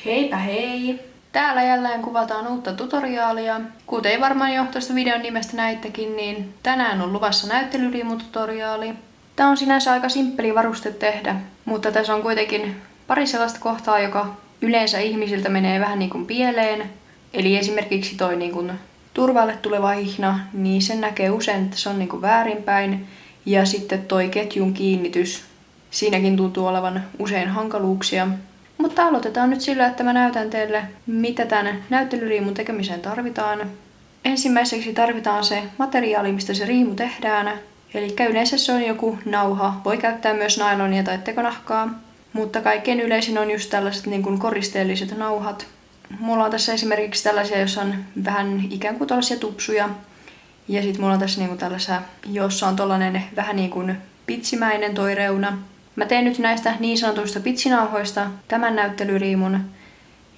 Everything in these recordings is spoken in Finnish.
Heipä hei! Täällä jälleen kuvataan uutta tutoriaalia. Kuten varmaan jo tuosta videon nimestä näittekin, niin tänään on luvassa näyttelyriimututoriaali. Tää on sinänsä aika simppeli varuste tehdä, mutta tässä on kuitenkin pari sellaista kohtaa, joka yleensä ihmisiltä menee vähän niin kuin pieleen. Eli esimerkiksi toi niin kuin turvalle tuleva hihna, niin sen näkee usein, että se on niin kuin väärinpäin. Ja sitten toi ketjun kiinnitys, siinäkin tuntuu olevan usein hankaluuksia. Mutta aloitetaan nyt sillä, että mä näytän teille, mitä tämän näyttelyriimun tekemiseen tarvitaan. Ensimmäiseksi tarvitaan se materiaali, mistä se riimu tehdään. Eli yleensä se on joku nauha. Voi käyttää myös nailonia tai tekonahkaa. Mutta kaikkein yleisin on just tällaiset niin kuin koristeelliset nauhat. Mulla on tässä esimerkiksi tällaisia, joissa on vähän ikään kuin tällaisia tupsuja. Ja sitten mulla on tässä niin kuin tällaisia, jossa on tollanen vähän niin kuin pitsimäinen toi reuna. Mä teen nyt näistä niin sanotuista pitsinauhoista tämän näyttelyriimun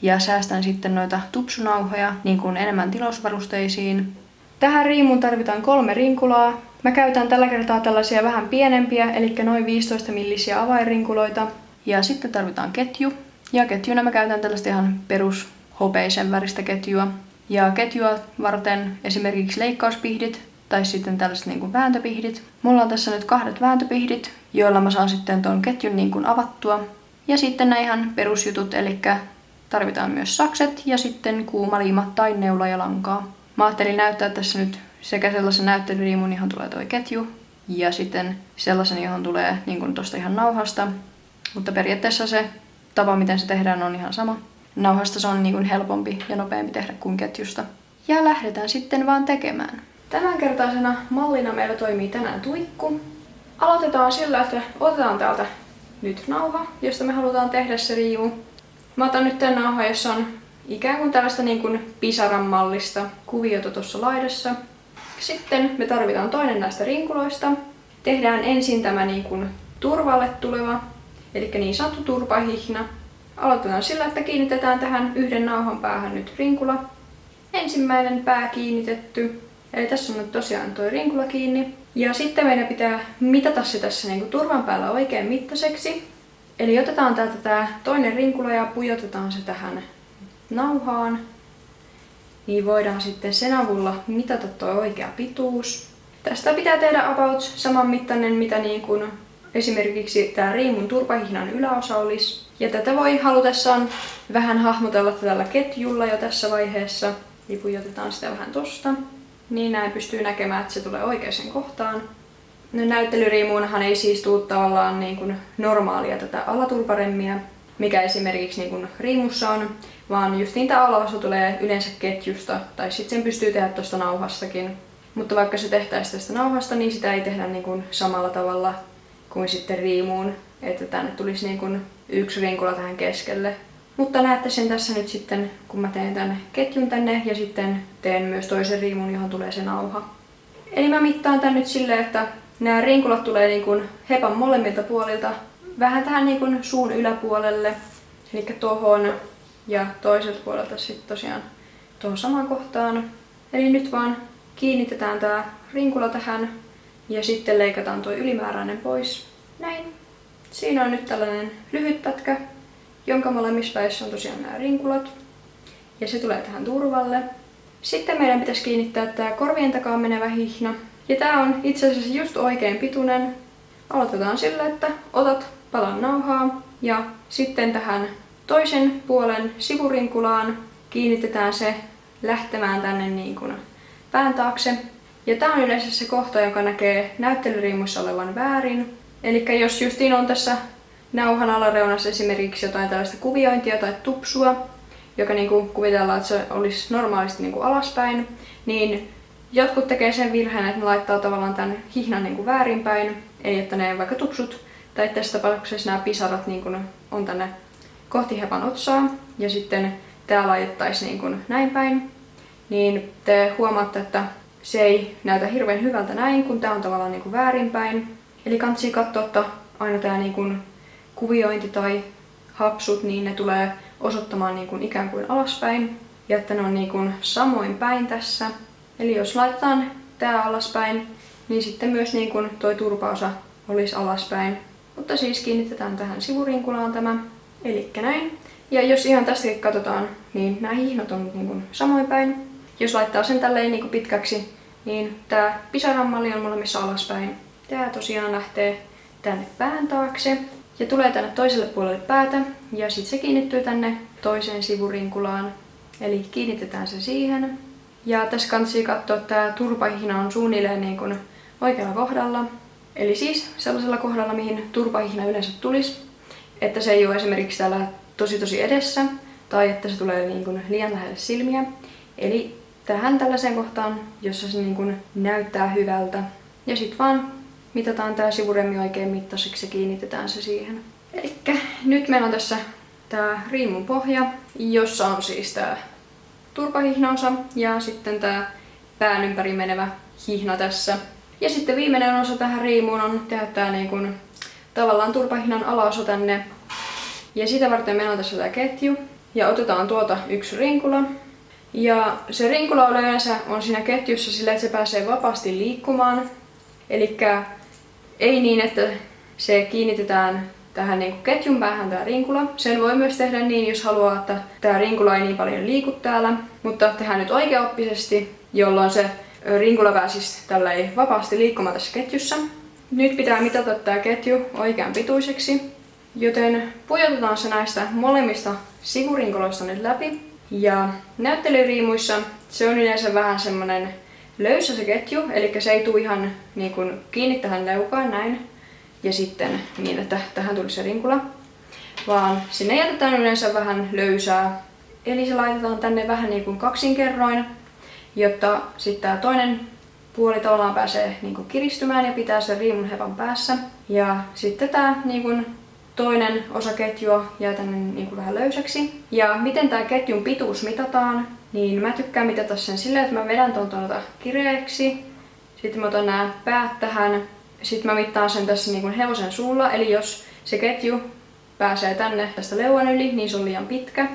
ja säästän sitten noita tupsunauhoja niin kuin enemmän tilausvarusteisiin. Tähän riimuun tarvitaan 3 rinkulaa. Mä käytän tällä kertaa tällaisia vähän pienempiä, eli noin 15 millisiä avainrinkuloita. Ja sitten tarvitaan ketju. Ja ketjuna mä käytän tällaista ihan perus hopeisen väristä ketjua. Ja ketjua varten esimerkiksi leikkauspihdit tai sitten tällaiset niin kuin vääntöpihdit. Mulla on tässä nyt 2 vääntöpihdit, joilla mä saan sitten ton ketjun niin kuin avattua. Ja sitten nämä ihan perusjutut, eli tarvitaan myös sakset ja sitten kuumaliima tai neula ja lankaa. Mä ajattelin näyttää tässä nyt sekä sellaisen näyttelyriimun, johon tulee toi ketju, ja sitten sellaisen, johon tulee niin kuin tosta ihan nauhasta. Mutta periaatteessa se tapa, miten se tehdään, on ihan sama. Nauhasta se on niin kuin helpompi ja nopeampi tehdä kuin ketjusta. Ja lähdetään sitten vaan tekemään. Tämänkertaisena mallina meillä toimii tänään tuikku. Aloitetaan sillä, että otetaan täältä nyt nauha, josta me halutaan tehdä se riimu. Mä otan nyt tämän nauhan, jossa on ikään kuin tällaista niin kuin pisaran mallista kuviota tuossa laidassa. Sitten me tarvitaan toinen näistä rinkuloista. Tehdään ensin tämä niin kuin turvalle tuleva, eli niin sanottu turpahihna. Aloitetaan sillä, että kiinnitetään tähän yhden nauhan päähän nyt rinkula. Ensimmäinen pää kiinnitetty. Eli tässä on nyt tosiaan tuo rinkula kiinni. Ja sitten meidän pitää mitata se tässä niin kuin turvan päällä oikein mittaiseksi. Eli otetaan täältä tämä toinen rinkula ja pujotetaan se tähän nauhaan. Niin voidaan sitten sen avulla mitata tuo oikea pituus. Tästä pitää tehdä about saman mittainen, mitä niin kuin esimerkiksi tämä riimun turpahihnan yläosa olisi. Ja tätä voi halutessaan vähän hahmotella tällä ketjulla jo tässä vaiheessa. Eli pujotetaan sitä vähän tosta. Niin näin pystyy näkemään, että se tulee oikeaan kohtaan. No, näyttelyriimuunhan ei siis tule tavallaan niin kuin normaalia tätä alaturparemmiä, mikä esimerkiksi niin kuin riimussa on, vaan just niin tämä alaosa tulee yleensä ketjusta, tai sitten sen pystyy tehdä tuosta nauhastakin. Mutta vaikka se tehtäisiin tästä nauhasta, niin sitä ei tehdä niin kuin samalla tavalla kuin sitten riimuun, että tänne tulisi niin kuin 1 rinkula tähän keskelle. Mutta näette sen tässä nyt sitten, kun mä teen tän ketjun tänne ja sitten teen myös toisen riimun, johon tulee se nauha. Eli mä mittaan tän nyt silleen, että nämä rinkulat tulee niin kuin hepan molemmilta puolilta vähän tähän niin kuin suun yläpuolelle, eli tohon, ja toiselta puolelta sitten tosiaan tuohon samaan kohtaan. Eli nyt vaan kiinnitetään tää rinkula tähän ja sitten leikataan tuo ylimääräinen pois. Näin. Siinä on nyt tällainen lyhyt pätkä, jonka molemmissa päissä on tosiaan nämä rinkulat. Ja se tulee tähän turvalle. Sitten meidän pitäisi kiinnittää tämä korvien takaa menevä hihna. Ja tää on itse asiassa just oikein pituinen. Aloitetaan sillä, että otat palan nauhaa ja sitten tähän toisen puolen sivurinkulaan kiinnitetään se lähtemään tänne niin kuin pään taakse. Ja tää on yleensä se kohta, joka näkee näyttelyriimussa olevan väärin. Eli jos justiin on tässä nauhan alareunassa esimerkiksi jotain tällaista kuviointia tai tupsua, joka niin kuin kuvitellaan, että se olisi normaalisti niin kuin alaspäin, niin jotkut tekee sen virheen, että ne laittaa tavallaan tämän hihnan niin kuin väärinpäin, eli että ne vaikka tupsut tai tässä tapauksessa nämä pisarat niin kuin on tänne kohti hepan otsaa ja sitten tää laitettaisiin niin kuin näin päin, niin te huomaatte, että se ei näytä hirveän hyvältä näin, kun tää on tavallaan niin kuin väärinpäin. Eli kannattaa katsoa, että aina tää niin kuin kuviointi tai hapsut, niin ne tulee osoittamaan niin kuin ikään kuin alaspäin ja että ne on niin kuin samoin päin tässä. Eli jos laitetaan tää alaspäin, niin sitten myös niin kuin toi turpaosa olisi alaspäin. Mutta siis kiinnitetään tähän sivurinkulaan tämä. Elikkä näin. Ja jos ihan tästäkin katsotaan, niin nämä hihnat on niin samoin päin. Jos laittaa sen tälleen niin pitkäksi, niin tää pisaranmalli on molemmissa alaspäin. Tää tosiaan lähtee tänne pään taakse ja tulee tänne toiselle puolelle päätä ja sitten se kiinnittyy tänne toiseen sivurinkulaan. Eli kiinnitetään se siihen. Ja tässä kannattaa katsoa, että tää turpahihna on suunnilleen niin kuin oikealla kohdalla. Eli siis sellaisella kohdalla, mihin turpahihna yleensä tulisi. Että se ei ole esimerkiksi täällä tosi edessä tai että se tulee niin kuin liian lähelle silmiä. Eli tähän tällaiseen kohtaan, jossa se niin kuin näyttää hyvältä. Ja sitten vaan mitataan tää sivuremmi oikein mittaiseksi ja kiinnitetään se siihen. Elikkä nyt meillä on tässä tää riimun pohja, jossa on siis tää turpahihnaosa ja sitten tää pään ympäri menevä hihna tässä. Ja sitten viimeinen osa tähän riimuun on tehdä tää niin kuin tavallaan turpahihnan alaosa tänne. Ja sitä varten meillä on tässä tää ketju. Ja otetaan tuolta yksi rinkula. Ja se rinkula yleensä on siinä ketjussa sillä, että se pääsee vapaasti liikkumaan. Elikkä ei niin, että se kiinnitetään tähän niin kuin ketjun päähän tää rinkula. Sen voi myös tehdä niin, jos haluaa, että tää rinkula ei niin paljon liiku täällä. Mutta tehdään nyt oikeaoppisesti, jolloin se rinkula pääsisi tällä ei vapaasti liikkumaan tässä ketjussa. Nyt pitää mitata tää ketju oikean pituiseksi. Joten pujotetaan se näistä molemmista sivurinkuloista nyt läpi. Ja näyttelyriimuissa se on yleensä vähän semmonen löysä se ketju, eli se ei tule ihan niin kuin kiinni tähän leukaan näin. Ja sitten niin, että tähän tuli se rinkula. Vaan sinne jätetään yleensä vähän löysää. Eli se laitetaan tänne vähän niin kuin kaksinkerroin, jotta sitten tää toinen puoli tavallaan pääsee niin kuin kiristymään ja pitää sen riimun hevan päässä. Ja sitten tää niin kuin toinen osa ketjua jää tänne niin kuin vähän löysäksi. Ja miten tää ketjun pituus mitataan, niin mä tykkään mitata sen silleen, että mä vedän tuolta kireeksi. Sitten mä otan nää päät tähän. Sitten mä mittaan sen tässä niin kuin hevosen suulla. Eli jos se ketju pääsee tänne tästä leuan yli, niin se on liian pitkä.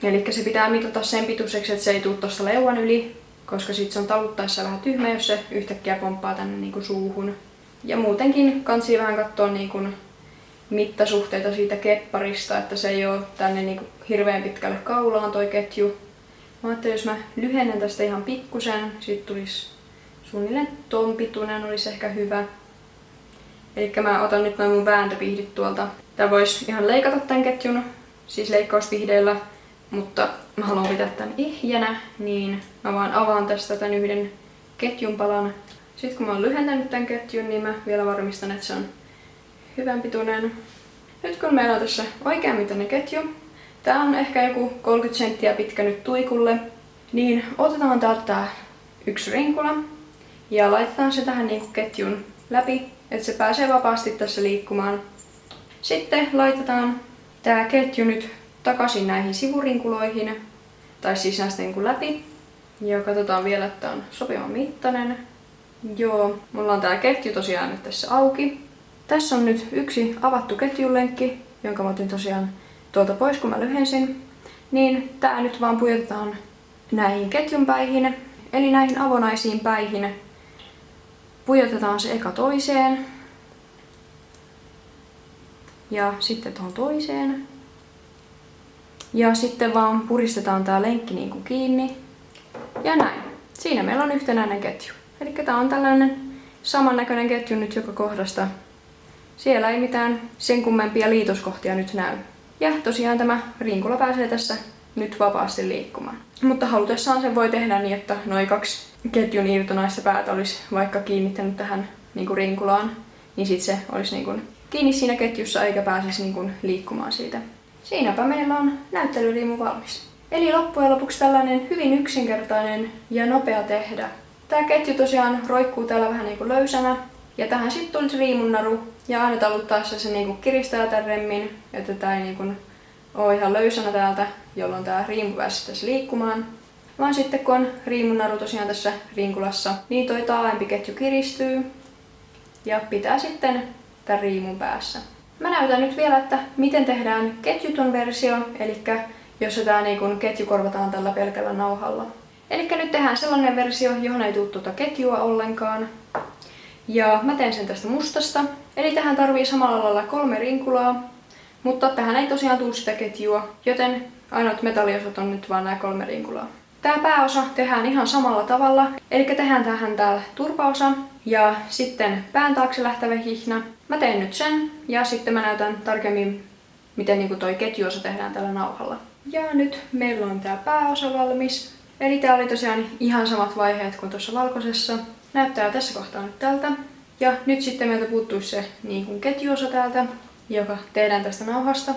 Eli se pitää mitata sen pituiseksi, että se ei tule tuosta leuan yli. Koska sit se on taluttaessa vähän tyhmä, jos se yhtäkkiä pomppaa tänne niin kuin suuhun. Ja muutenkin kansi vähän katsoa niin kuin mittasuhteita siitä kepparista, että se ei ole tänne niin kuin hirveän pitkälle kaulaan toi ketju. Mä ajattelin, jos mä lyhennän tästä ihan pikkusen, siitä tulisi suunnilleen ton pituinen, olisi ehkä hyvä. Eli mä otan nyt noin mun vääntöpihdit tuolta. Tää vois ihan leikata tän ketjun, siis leikkauspihdeillä, mutta mä haluan pitää tän ehjänä, niin mä vaan avaan tästä tän yhden ketjun palan. Sitten kun mä oon lyhentänyt tän ketjun, niin mä vielä varmistan, että se on hyvän pituinen. Nyt kun meillä on tässä oikean mittainen ketju, tää on ehkä joku 30 senttiä pitkä nyt tuikulle, niin otetaan täältä tää yksi rinkula ja laitetaan se tähän niinku ketjun läpi, että se pääsee vapaasti tässä liikkumaan. Sitten laitetaan tää ketju nyt takaisin näihin sivurinkuloihin, tai siis näistä niinku läpi. Ja katsotaan vielä, että on sopivan mittainen. Joo, mulla on tää ketju tosiaan nyt tässä auki. Tässä on nyt yksi avattu ketjulenkki, jonka mä otin tosiaan tuolta pois, kun mä lyhensin. Niin tää nyt vaan pujotetaan näihin ketjun päihin, eli näihin avonaisiin päihin. Pujotetaan se eka toiseen. Ja sitten tuohon toiseen. Ja sitten vaan puristetaan tää lenkki niinku kiinni. Ja näin. Siinä meillä on yhtenäinen ketju. Eli tää on tällainen samannäköinen ketju nyt joka kohdasta. Siellä ei mitään sen kummempia liitoskohtia nyt näy. Ja tosiaan tämä rinkula pääsee tässä nyt vapaasti liikkumaan. Mutta halutessaan sen voi tehdä niin, että noin kaksi ketjun irtonaista päätä olisi vaikka kiinnittänyt tähän niinku rinkulaan. Niin sit se olisi niinku kiinni siinä ketjussa eikä pääsisi niinku liikkumaan siitä. Siinäpä meillä on näyttelyriimu valmis. Eli loppujen lopuksi tällainen hyvin yksinkertainen ja nopea tehdä. Tää ketju tosiaan roikkuu täällä vähän niinku löysänä. Ja tähän sitten tulisi riimunnaru. Ja aina taluttaessa se niinku kiristää tän remmin, että tää ei niinku ole ihan löysänä täältä, jolloin tää riimu pääsisi tässä liikkumaan. Vaan sitten kun on riimunnaru tosiaan tässä rinkulassa, niin toi taaempi ketju kiristyy ja pitää sitten tän riimun päässä. Mä näytän nyt vielä, että miten tehdään ketjuton versio, eli jossa tää niinku ketju korvataan tällä pelkällä nauhalla. Eli nyt tehdään sellainen versio, johon ei tule tuota ketjua ollenkaan. Ja mä teen sen tästä mustasta. Eli tähän tarvii samalla lailla 3 rinkulaa. Mutta tähän ei tosiaan tule sitä ketjua, joten ainoat metalliosat on nyt vaan nämä 3 rinkulaa. Tää pääosa tehdään ihan samalla tavalla, eli tehdään tähän täällä turpaosa ja sitten pään taakse lähtevä hihna. Mä teen nyt sen ja sitten mä näytän tarkemmin, miten niinku toi ketjuosa tehdään tällä nauhalla. Ja nyt meillä on tää pääosa valmis. Eli tää oli tosiaan ihan samat vaiheet kuin tuossa valkoisessa. Näyttää tässä kohtaa nyt tältä. Ja nyt sitten meiltä puuttuisi se niin kuin ketjuosa täältä, joka tehdään tästä nauhasta.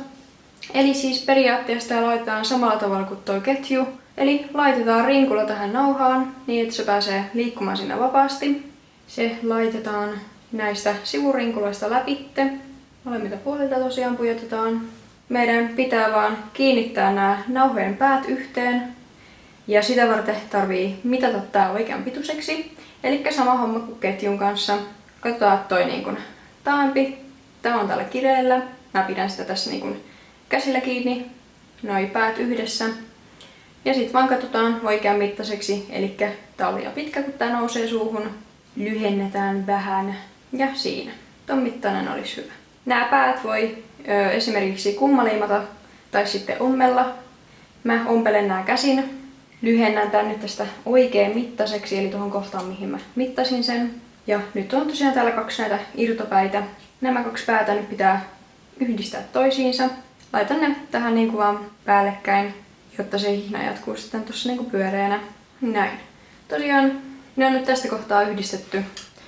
Eli siis periaatteessa tää laitetaan samalla tavalla kuin toi ketju. Eli laitetaan rinkula tähän nauhaan niin, että se pääsee liikkumaan siinä vapaasti. Se laitetaan näistä sivurinkuloista läpitte. Molemmilta puolilta tosiaan pujotetaan. Meidän pitää vaan kiinnittää nämä nauhojen päät yhteen. Ja sitä varten tarvii mitata tää oikean pituiseksi. Eli sama homma kuin ketjun kanssa. Katsotaan toi niin kuin taaempi. Tämä on täällä kireellä. Mä pidän sitä tässä niin kuin käsillä kiinni. Noi päät yhdessä. Ja sit vaan katsotaan oikean mittaiseksi. Eli tää on liian pitkä, kun tää nousee suuhun. Lyhennetään vähän. Ja siinä. Ton mittainen olisi hyvä. Nämä päät voi esimerkiksi kummaliimata tai sitten ommella. Mä ompelen nää käsin. Lyhennän tän nyt tästä oikein mittaiseksi, eli tuohon kohtaan mihin mä mittasin sen. Ja nyt on tosiaan täällä 2 näitä irtopäitä. Nämä 2 päätä nyt pitää yhdistää toisiinsa. Laitan ne tähän niinku vaan päällekkäin, jotta se hihna jatkuu sitten tossa niinku pyöreänä. Näin. Tosiaan ne on nyt tästä kohtaa yhdistetty.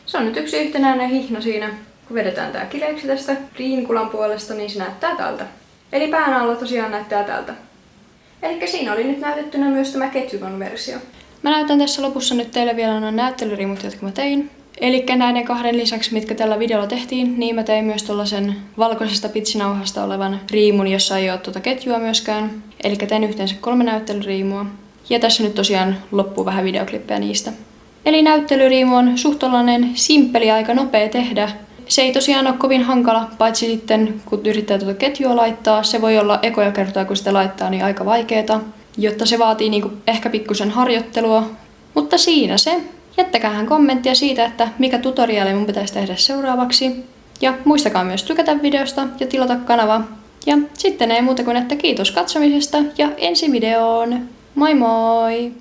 Se on nyt yksi yhtenäinen hihna siinä. Kun vedetään tää kireeksi tästä riinkulan puolesta, niin se näyttää tältä. Eli pään alla tosiaan näyttää tältä. Eli siinä oli nyt näytettynä myös tämä ketjukonversio. Mä näytän tässä lopussa nyt teille vielä nuo näyttelyriimut, jotka mä tein. Eli näiden 2 lisäksi, mitkä tällä videolla tehtiin, niin mä tein myös tuollaisen valkoisesta pitsinauhasta olevan riimun, jossa ei ole tuota ketjua myöskään. Eli tein yhteensä 3 näyttelyriimua. Ja tässä nyt tosiaan loppuu vähän videoklippejä niistä. Eli näyttelyriimu on suht tollanen simppeli ja aika nopea tehdä. Se ei tosiaan ole kovin hankala, paitsi sitten kun yrittää tuota ketjua laittaa. Se voi olla ekoja kertaa, kun sitä laittaa, niin aika vaikeeta, jotta se vaatii niinku ehkä pikkusen harjoittelua. Mutta siinä se. Jättäkäähän kommenttia siitä, että mikä tutoriaali mun pitäisi tehdä seuraavaksi. Ja muistakaa myös tykätä videosta ja tilata kanava. Ja sitten ei muuta kuin että kiitos katsomisesta ja ensi videoon. Moi moi!